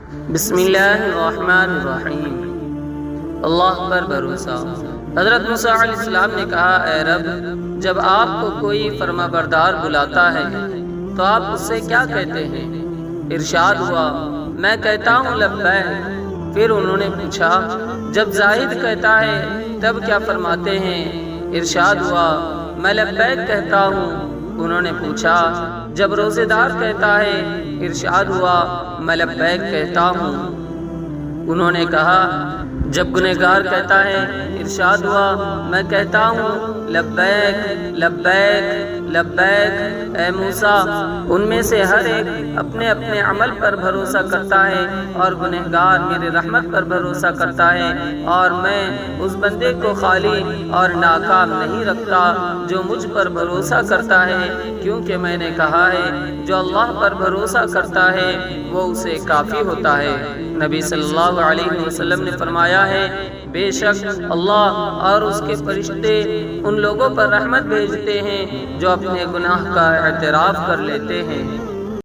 بسم اللہ الرحمن الرحیم۔ اللہ پر بھروسہ۔ حضرت موسیٰ علیہ السلام نے کہا، اے رب، جب آپ کو کوئی فرما بردار بلاتا ہے تو آپ اس سے کیا کہتے ہیں؟ ارشاد ہوا، میں کہتا ہوں لبیک۔ پھر انہوں نے پوچھا، جب زاہد کہتا ہے تب کیا فرماتے ہیں؟ ارشاد ہوا، میں لبیک کہتا ہوں۔ انہوں نے پوچھا، جب روزے دار کہتا ہے؟ ارشاد ہوا، میں لبیک کہتا ہوں۔ انہوں نے کہا، جب گنہگار کہتا ہے؟ ارشاد ہوا، میں کہتا ہوں لبیک لبیک لبیک۔ اے موسیٰ، ان میں سے ہر ایک اپنے اپنے عمل پر بھروسہ کرتا ہے اور گنہگار میرے رحمت پر بھروسہ کرتا ہے، اور میں اس بندے کو خالی اور ناکام نہیں رکھتا جو مجھ پر بھروسہ کرتا ہے، کیونکہ میں نے کہا ہے جو اللہ پر بھروسہ کرتا ہے وہ اسے کافی ہوتا ہے۔ نبی صلی اللہ علیہ وسلم نے فرمایا ہے، بے شک اللہ اور اس کے فرشتے ان لوگوں پر رحمت بھیجتے ہیں جو اپنے گناہ کا اعتراف کر لیتے ہیں۔